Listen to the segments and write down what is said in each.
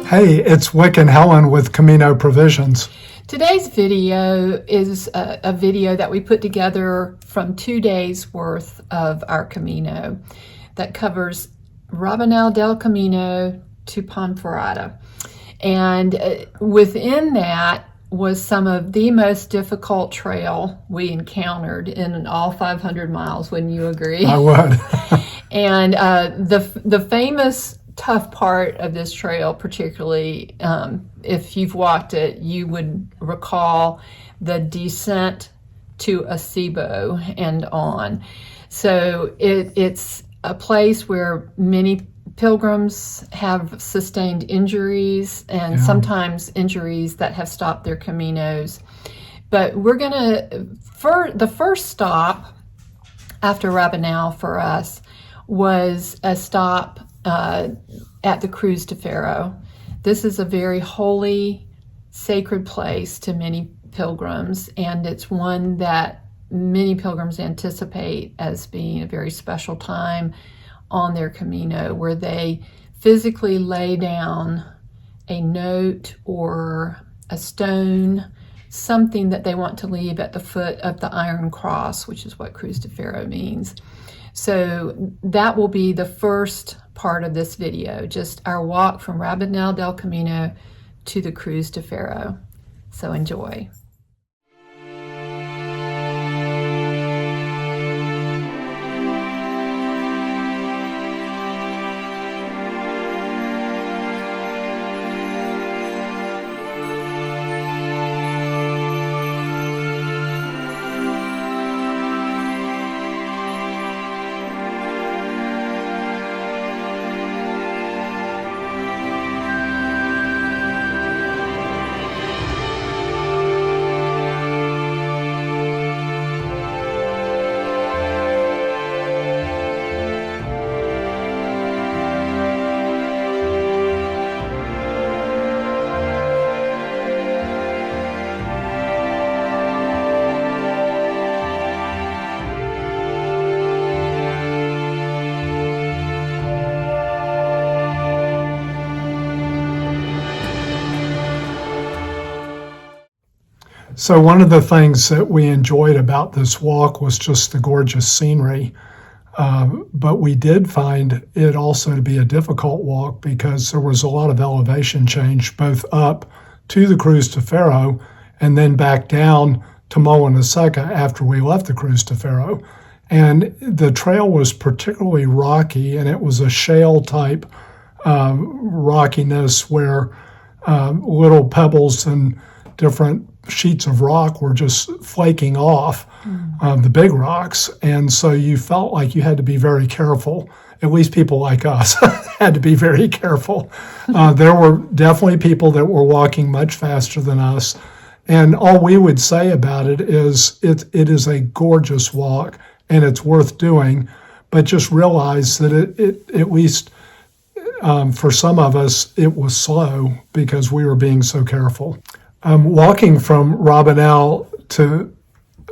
Hey, it's Wick and Helen with Camino Provisions. Today's video is a video that we put together from 2 days worth of our Camino that covers Rabanal del Camino to Ponferrada. And within that was some of the most difficult trail we encountered in all 500 miles, wouldn't you agree? I would. And the famous tough part of this trail, particularly if you've walked it, you would recall the descent to Acebo and on. So it's a place where many pilgrims have sustained injuries and sometimes injuries that have stopped their Caminos. But we're gonna, the first stop after Rabanal for us was a stop at the Cruz to Ferro. This is a very holy, sacred place to many pilgrims, and it's one that many pilgrims anticipate as being a very special time on their Camino, where they physically lay down a note or a stone, something that they want to leave at the foot of the Iron Cross, which is what Cruz to Ferro means. So that will be the first part of this video, just our walk from Rabanal del Camino to the Cruz to Ferro. So enjoy. So one of the things that we enjoyed about this walk was just the gorgeous scenery. But we did find it also to be a difficult walk because there was a lot of elevation change, both up to the Cruz to Ferro and then back down to Molina Seca after we left the Cruz to Ferro. And the trail was particularly rocky, and it was a shale type rockiness where little pebbles and different sheets of rock were just flaking off the big rocks. And so you felt like you had to be very careful. At least people like us had to be very careful. There were definitely people that were walking much faster than us. And all we would say about it is it is a gorgeous walk and it's worth doing, but just realize that it at least for some of us, it was slow because we were being so careful. Walking from Rabanal to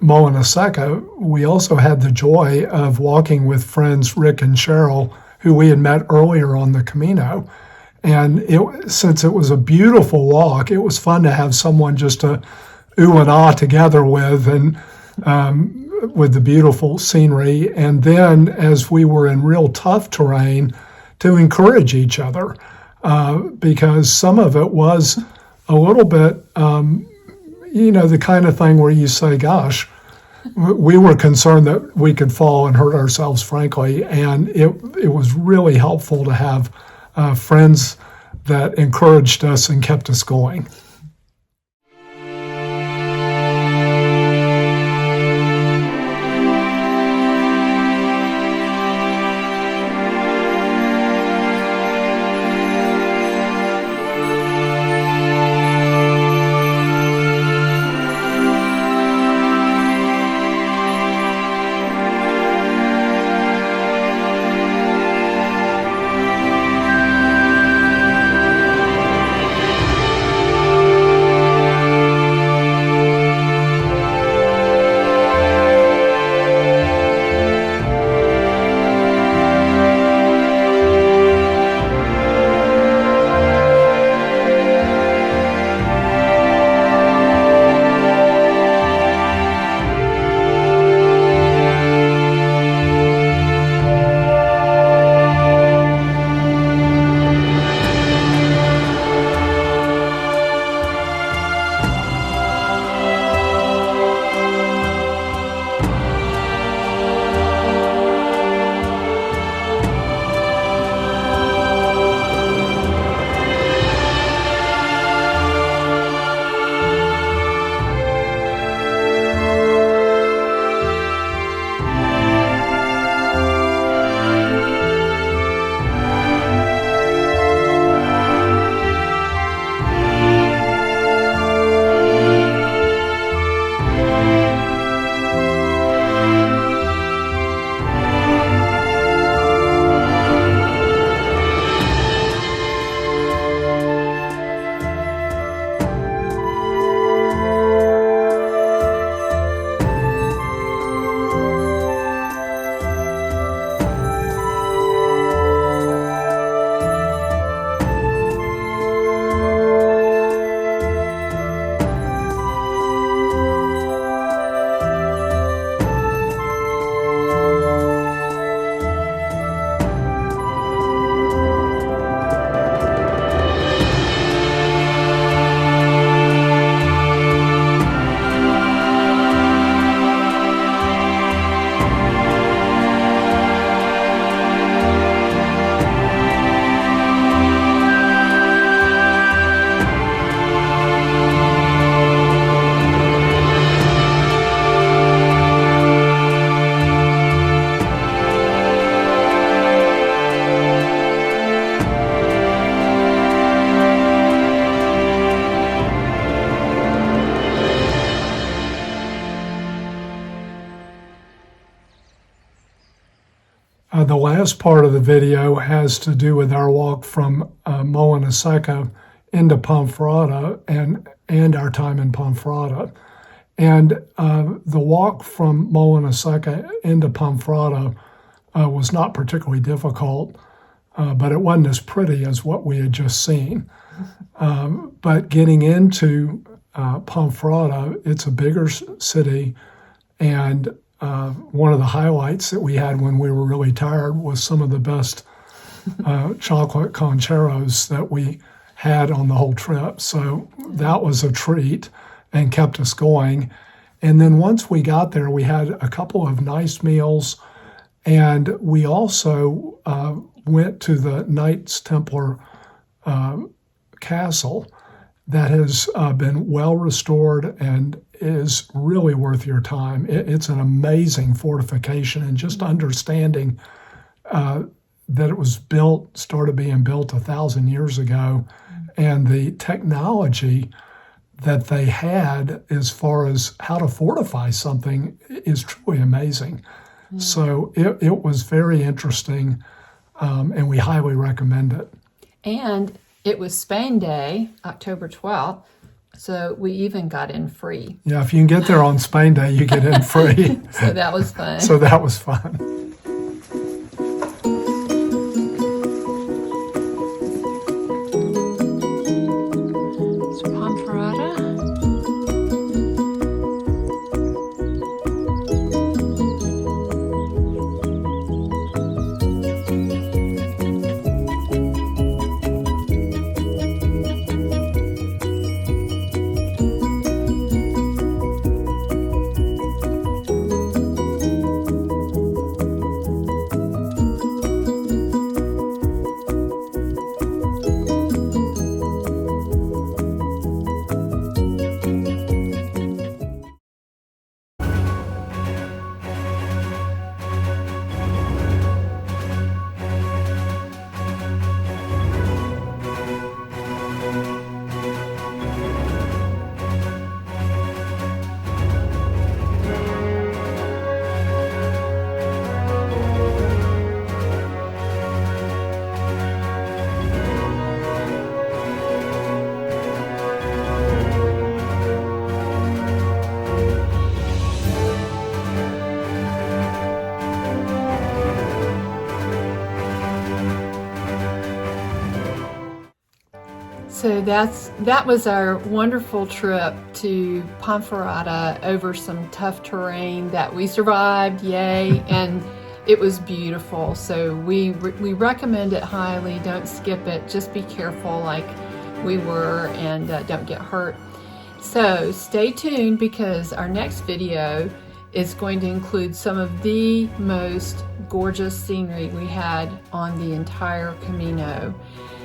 Molina Seca, we also had the joy of walking with friends Rick and Cheryl, who we had met earlier on the Camino. And since it was a beautiful walk, it was fun to have someone just to ooh and ah together with, and with the beautiful scenery. And then as we were in real tough terrain, to encourage each other, because some of it was a little bit, the kind of thing where you say, gosh, we were concerned that we could fall and hurt ourselves, frankly. And it was really helpful to have friends that encouraged us and kept us going. last part of the video has to do with our walk from Moana Seca into Ponferrada and our time in Ponferrada. And the walk from Moana Seca into Ponferrada was not particularly difficult, but it wasn't as pretty as what we had just seen. But getting into Ponferrada, it's a bigger city, and one of the highlights that we had when we were really tired was some of the best chocolate concheros that we had on the whole trip. So that was a treat and kept us going. And then once we got there, we had a couple of nice meals, and we also went to the Knights Templar castle that has been well restored and is really worth your time. It's an amazing fortification, and just understanding that it was started being built 1,000 years ago, and the technology that they had as far as how to fortify something is truly amazing. So it was very interesting, and we highly recommend it. And it was Spain Day, October 12th, so we even got in free. Yeah, if you can get there on Spain Day, you get in free. So that was fun. So that was fun. So that was our wonderful trip to Ponferrada over some tough terrain that we survived, yay, and it was beautiful. So we recommend it highly. Don't skip it. Just be careful like we were, and don't get hurt. So stay tuned, because our next video is going to include some of the most gorgeous scenery we had on the entire Camino,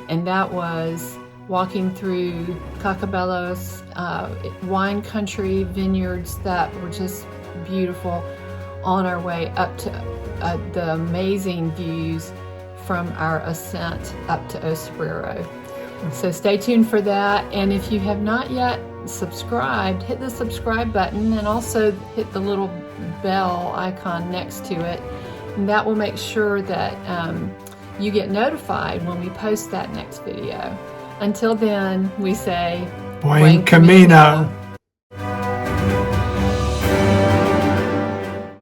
and that was walking through Cacabelos, wine country, vineyards that were just beautiful, on our way up to the amazing views from our ascent up to Osorero. So stay tuned for that, and if you have not yet subscribed, hit the subscribe button, and also hit the little bell icon next to it, and that will make sure that you get notified when we post that next video. Until then, we say, Buen Camino.